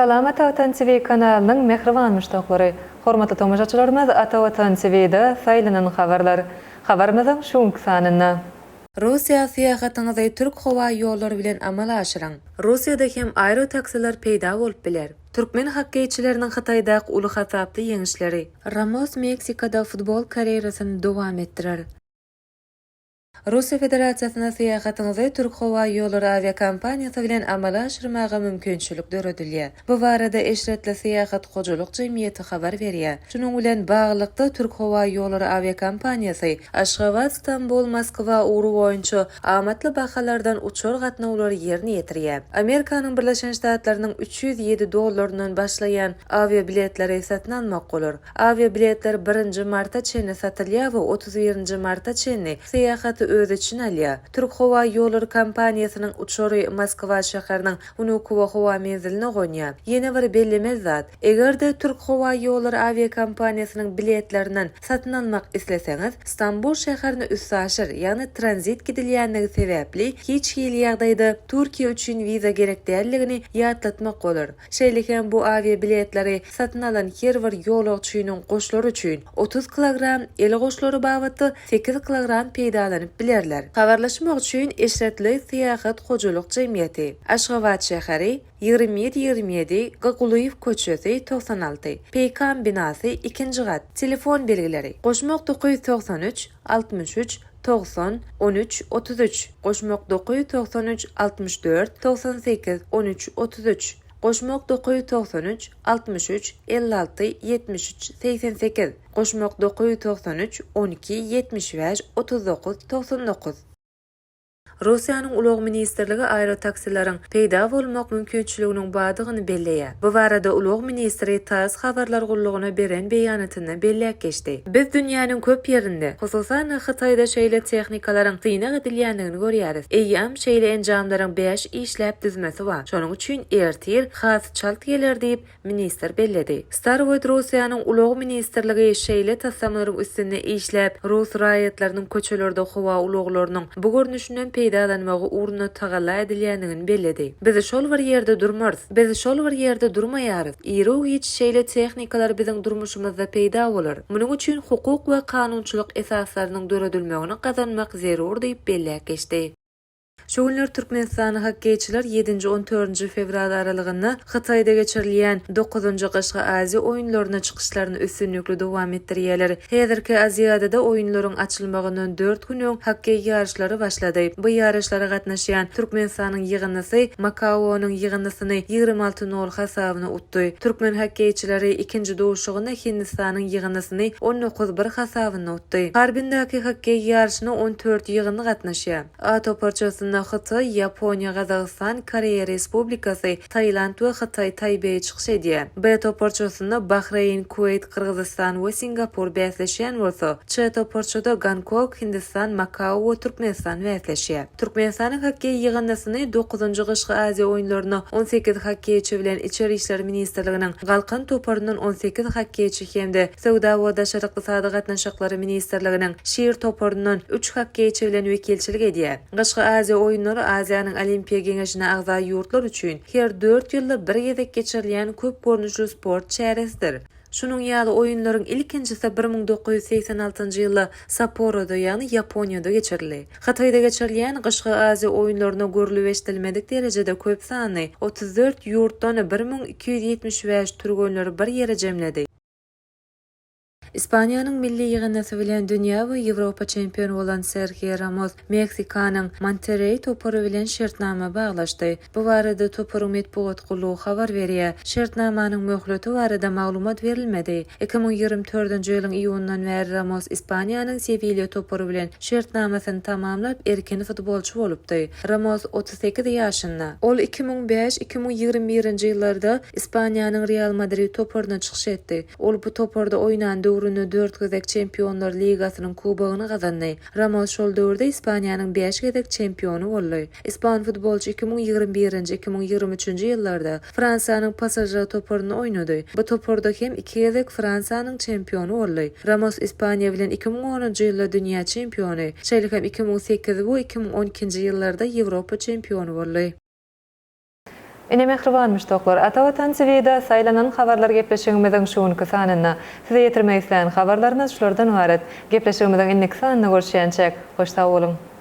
Salamat Atan TV kanalının mehriban müştaqlary. Hormatly tomoshaçylarymyz, Atan TV'de saýlanan habarlar. Habarymyzyň şuňky sanyna. Russiýa syýahatyňyzy Türk howa ýollary bilen amal aşyryň. Russiýada hem aýro taksiler peýda bolup biler. Türkmen hakkeýçileriniň Hytaýdaky uly hasapdy ýeňişleri. Ramos Meksikada futbol karýerasyny dowam etdirer. Russiya Federasiýasyna syýahatyňyzy Türk howa ýollary aviakompaniýasy bilen amala aşyrmaga mümkinçilik döredilýär. Bu barada Eşretli Syýahat Hojalyk Jemgyýeti habar berýär. Şunuň bilen baglykda Türk howa ýollary aviakompaniýasy Aşgabat, Istanbul, Moskwa uğru boýunça amatly bahalardan uçur gatnawlary ýerine ýetirýär. Amerikanyň Birleşen Ştatlarynyň $307 başlaýan aviabiletleri satyn almak bolar. Aviabiletler 1 marta çenli satylýar we 31 marta çenli syýahaty öz için alýar. Türk howa ýollary kompaniýasynyň uçury Moskwa şäheriniň Vnukovo howa menziline goýýar. Ýene bir belleme zat. Egerde Türk howa ýollary aviakompaniýasynyň biletlerinden satyn almak isleseňiz, Istanbul şäherini üssaşyr, ýani tranzit gidilýänligi sebäpli hiç hili ýagdaýda Türkiýe üçin viza gerek däldigini ýatlatmak bolar. Şeýlekem bu aviabiletleri satyn alan her bir ýolagçynyň goşlary üçin 30 kilogram, el goşlary babatdy 8 kilogram peýdalanyp bilerler. Habarlaşmak üçin Eşretli Syýahat Hojalyk Jemgyýeti, Aşgabat şäheri 2727 Gaguliýew köçesi 96, Peýkan binasy 2-nji gat. Telefon belgileri: Goşmak 993 63 90 13 33, Goşmak 993 64 98 13 33, Goşmak 993 63 56 73 88, Goşmak 993 12 75 39 99. Russiýanyň Ulug Ministrligi aýro taksilaryň peýda bolmak mümkinçiliginiň badygyny belleýär. Bu barada Ulug Ministri TASS habarlar gullugyna beren beýanatyny belläp geçdi. Biz dünýäniň köp ýerinde, hususan Hytaýda şeýle tehnikalaryň syna gidilýändigini görýäris. Eýýam şeýle enjamlaryň 5 işläp düzmesi bar. Şonuň üçin ertir has çalt geler diýip ministr belledi. Starovoýt Russiýanyň Ulug Ministrligi şeýle tassamlaryň üstüne işläp Rus raýatlarynyň köçelerde howa uluglarynyň bu görnüşinden peýdalanmagy uruna tagalla edilýändigini belledi. Biz şol bir ýerde durmarys. Biz şol bir ýerde durmaýarys. Ýere hiç şeýle tehnikalar biziň durmuşymyzda peýda bolar. Munyň üçin hukuk we kanunçylyk esaslarynyň döredilmegini gazanmak zerur diýip belläp geçdi. Şu günler Türkmenistany hakkeýçiler 7-14 fevral aralygynda Hytaýda geçirilýän 9-njy Gaşga Aziýa oýunlaryna çykyşlaryny üstünlikli dowam etdirýärler. Häzirki Aziýada oýunlaryň açylmagyndan 4 gün hakkey ýarşlary başlady. Bu ýarşlara gatnaşýan Türkmenistanyň ýygynnysy Makaownyň ýygynnysyny 26-0 hasabyna utdy. Türkmen hakkeýçileri ikinji dowuşygyna Hindistanyň ýygynnysyny 19-1 hasabyna utdy. Harbindaky hakkey ýarşyna 14 ýygynny gatnaşýar. A toparçasyna Hytaý, Ýaponiýa, Gazagystan, Koreýa Respublikasy, Taýland we Hytaý Taýbeýe çykyş edýär. B toparçasyna Bahreyn, Kuwait, Kyrgyzstan we Singapur bäsleşýän bolsa, C toparçada Gongkong, Hindistan, Makao we Türkmenistan bäsleşýär. Türkmenistanyň hakkey ýygynnysyny 9-njy Gaşga Aziýa oýunlaryna 18 hakkeýçi bilen İçeri işler ministrliginiň galkan toparyndan 18 hakkeýçi hemde Sowda we Daşary ykdysady gatnaşyklary ministrliginiň şiir toparyndan 3 hakkeýçi bilen wekilçilik edýär. Gaşga Aziýa oýunlary Aziýanyň Olimpiýa Geňeşine agza ýurtlar üçin her 4 ýylda bir gezek geçirilýän köp görnüşli sport çäresidir. Şunun ýaly oýunlaryň ilkinjisi 1986-njy ýylda Sapporo'da ýani Ýaponiýada geçirildi. Hytaýda geçirilýän Gaşga Aziýa oýunlaryna görülip eşdilmedik derejede köp sany 34 ýurtdan 1275 türgönleri bir ýere jemledi. İspaniýanyň milli ýygynnysy bilen dünýä we Ýewropa çempionu bolan Sergio Ramos Meksikanyň Monterrey topary bilen şertnama baglaşdy. Bu barada toparyň medeniýet gullugy habar berýär. Şertnamanyň möhleti barada maglumat berilmedi. 2024-nji ýylyň iýundan bäri Ramos Ispaniýanyň Sevilla topary bilen şertnamasyny tamamlap erken futbolçy bolupdy. Ramos 38 ýaşynda. Ol 2005-2021-nji ýyllarda Ispaniýanyň Real Madrid toparyna çykyş etdi. Ol bu toparda oýnan döwründe 4 gezek Çempionlar Ligasynyň kubogyny gazandy. Ramos şol döwürde Ispaniýanyň 5 gezek çempionu boldy. İspan futbolçy 2021-2023-nji ýyllarda Fransanyň Pasajer toparyny oýnady. Bu toparda hem 2 gezek Fransanyň çempionu boldy. Ramos Ispaniýa bilen 2010-njy ýylda dünýä çempionu, şeýle hem 2008 we 2012-nji ýyllarda Ýewropa çempionu boldy. Ine mehriban müştoklar, ata watan seviyede saylanan habarlar gepleşigimizden şuňky sanyna, size ýetirmek isleýän habarlarymyz şulardan ibaret. Gepleşigimizden innik sanyna görüşýänçek, hoş sag bolun.